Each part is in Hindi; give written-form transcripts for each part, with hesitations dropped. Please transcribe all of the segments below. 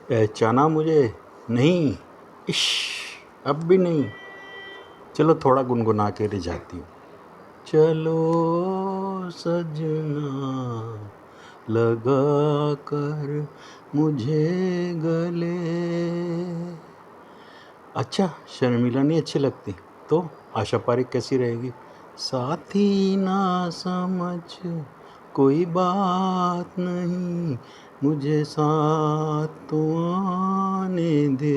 पहचाना मुझे? नहीं। इश, अब भी नहीं। चलो थोड़ा गुनगुना के रिझाती हूँ। चलो सजना लगा कर मुझे गले। अच्छा, शर्मिला नहीं अच्छी लगती तो आशा पारिक कैसी रहेगी? साथी ना समझ कोई बात नहीं, मुझे साथ तो आने दे।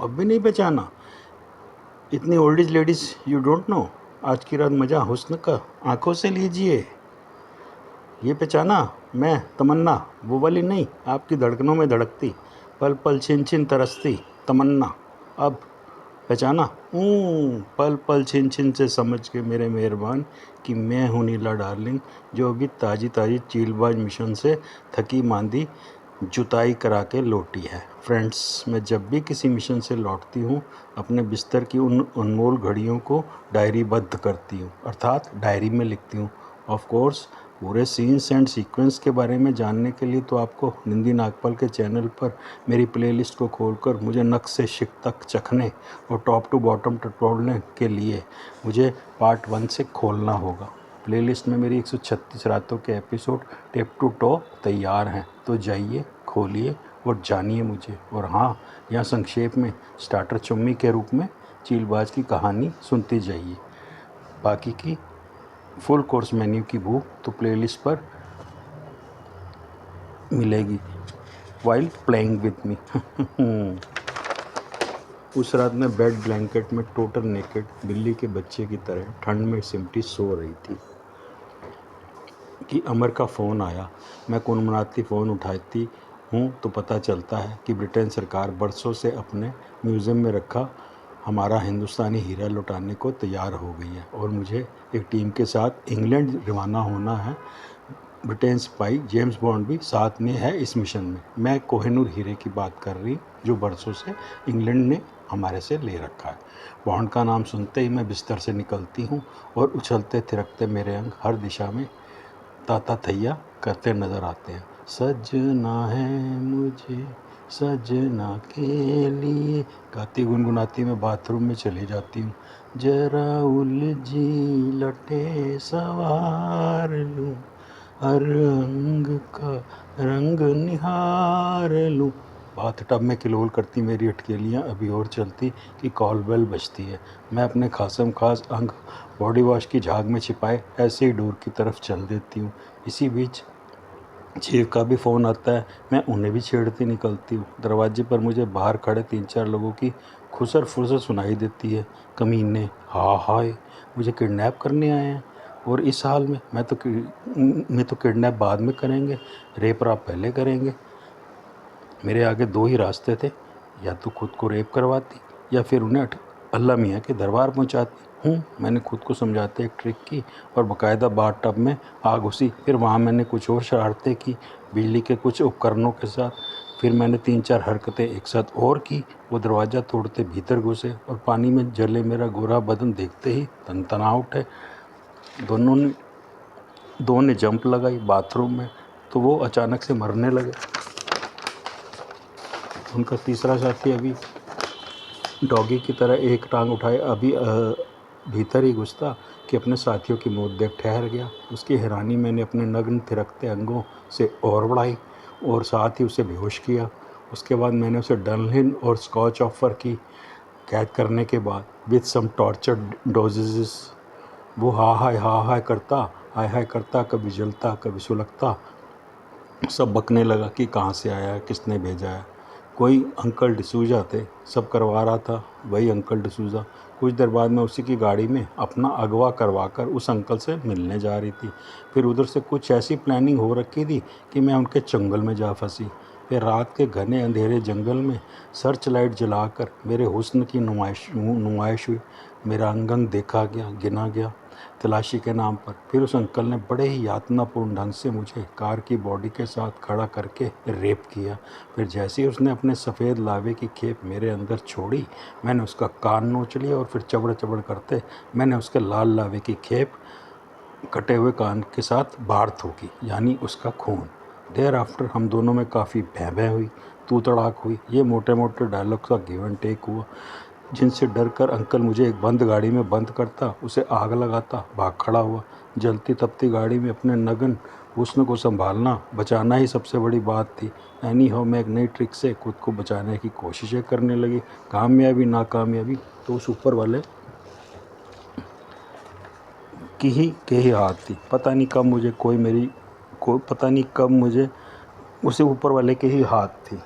अब भी नहीं पहचाना? इतनी old is ladies you don't know. आज की रात मजा हुस्न का आंखों से लीजिए। ये पहचाना? मैं तमन्ना, वो वाली नहीं, आपकी धड़कनों में धड़कती, पल पल छिन छिन तरसती तमन्ना। अब पहचाना? पल पल छिन छिन से समझ के मेरे मेहरबान कि मैं हूँ नीला डार्लिंग, जो अभी ताज़ी ताज़ी चीलबाज मिशन से थकी मांदी जुताई करा के लौटी है। फ्रेंड्स, मैं जब भी किसी मिशन से लौटती हूँ अपने बिस्तर की उन अनमोल घड़ियों को डायरीबद्ध करती हूँ, अर्थात डायरी में लिखती हूँ। ऑफ कोर्स पूरे सीन्स एंड सीक्वेंस के बारे में जानने के लिए तो आपको निंदी नागपाल के चैनल पर मेरी प्लेलिस्ट को खोलकर मुझे नक से शिक तक चखने और टॉप टू बॉटम टटोलने के लिए मुझे पार्ट 1 से खोलना होगा। प्लेलिस्ट में मेरी 136 रातों के एपिसोड टेप टू टॉ तैयार हैं, तो जाइए खोलिए और जानिए मुझे। और हाँ, यहाँ संक्षेप में स्टार्टर चुम्मी के रूप में चीलबाज की कहानी सुनती जाइए। बाकी की फुल कोर्स मेन्यू की भूख तो प्लेलिस्ट पर मिलेगी वाइल प्लेइंग विथ मी। उस रात मैं बेड ब्लैंकेट में टोटल नेकेड बिल्ली के बच्चे की तरह ठंड में सिमटी सो रही थी कि अमर का फ़ोन आया। मैं कुनमुनाती फ़ोन उठाती हूँ तो पता चलता है कि ब्रिटेन सरकार बरसों से अपने म्यूज़ियम में रखा हमारा हिंदुस्तानी हीरा लौटाने को तैयार हो गई है और मुझे एक टीम के साथ इंग्लैंड रवाना होना है। ब्रिटेन सिपाही जेम्स बॉन्ड भी साथ में है इस मिशन में। मैं कोहिनूर हीरे की बात कर रही, जो बरसों से इंग्लैंड ने हमारे से ले रखा है। बॉन्ड का नाम सुनते ही मैं बिस्तर से निकलती हूँ और उछलते थिरकते मेरे अंग हर दिशा में ताता थैया करते नज़र आते हैं। सजना है मुझे सजना के लिए, गाती गुनगुनाती मैं बाथरूम में चली जाती हूँ। जरा उलझी लटे सवार लूँ, हर अंग का रंग निहार लूँ। बाथ टब में किलोल करती मेरी अटकेलियाँ अभी और चलती कि कॉल बेल बजती है। मैं अपने खासम खास अंग बॉडी वॉश की झाग में छिपाए ऐसे ही डोर की तरफ चल देती हूँ। इसी बीच चीफ का भी फ़ोन आता है। मैं उन्हें भी छेड़ती निकलती हूँ। दरवाजे पर मुझे बाहर खड़े 3-4 लोगों की खुसर फुसर सुनाई देती है। कमीने, हाय, मुझे किडनैप करने आए हैं। और इस हाल में मैं तो किडनैप बाद में करेंगे, रेप राप पहले करेंगे। मेरे आगे 2 ही रास्ते थे, या तो खुद को रेप करवाती या फिर उन्हें अल्लाह मियाँ के दरबार पहुँचाती। मैंने खुद को समझाते एक ट्रिक की और बाकायदा बाथ टब में आग घुसी। फिर वहाँ मैंने कुछ और शरारतें की बिजली के कुछ उपकरणों के साथ। फिर मैंने 3-4 हरकतें एक साथ और की। वो दरवाज़ा तोड़ते भीतर घुसे और पानी में जले मेरा गोरा बदन देखते ही तनतना उठे। दो ने जंप लगाई बाथरूम में तो वो अचानक से मरने लगे। उनका तीसरा साथी अभी डॉगी की तरह एक टांग उठाए अभी भीतर ही घुसता कि अपने साथियों की मौत देख ठहर गया। उसकी हैरानी मैंने अपने नग्न थिरकते अंगों से और बढ़ाई और साथ ही उसे बेहोश किया। उसके बाद मैंने उसे डनलिन और स्कॉच ऑफर की कैद करने के बाद विथ सम टॉर्चर डोजेस वो हाय हाय करता, कभी जलता कभी सुलगता। सब बकने लगा कि कहाँ से आया है, किसने भेजा है। कोई अंकल डिसूजा थे, सब करवा रहा था वही अंकल डिसूजा। कुछ देर बाद मैं उसी की गाड़ी में अपना अगवा करवा कर उस अंकल से मिलने जा रही थी। फिर उधर से कुछ ऐसी प्लानिंग हो रखी थी कि मैं उनके जंगल में जा फंसी। फिर रात के घने अंधेरे जंगल में सर्च लाइट जलाकर मेरे हुस्न की नुमाइश हुई। मेरा अंग देखा गया, गिना गया तलाशी के नाम पर। फिर उस अंकल ने बड़े ही यातनापूर्ण ढंग से मुझे कार की बॉडी के साथ खड़ा करके रेप किया। फिर जैसे ही उसने अपने सफ़ेद लावे की खेप मेरे अंदर छोड़ी, मैंने उसका कान नोच लिया और फिर चबड़ चबड़ करते मैंने उसके लाल लावे की खेप कटे हुए कान के साथ बाहर थूकी, यानी उसका खून। देयर आफ्टर हम दोनों में काफ़ी भैं हुई, तू तड़ाक हुई। ये मोटे मोटे डायलॉग का गिव एंड टेक हुआ, जिनसे डर कर अंकल मुझे एक बंद गाड़ी में बंद करता, उसे आग लगाता, भाग खड़ा हुआ। जलती तपती गाड़ी में अपने नगन हुस्न को संभालना बचाना ही सबसे बड़ी बात थी। एनी हाउ मैं एक नई ट्रिक से खुद को बचाने की कोशिशें करने लगी। कामयाबी नाकामयाबी तो उस ऊपर वाले के ही हाथ थी। पता नहीं कब मुझे उसे ऊपर वाले के ही हाथ थी।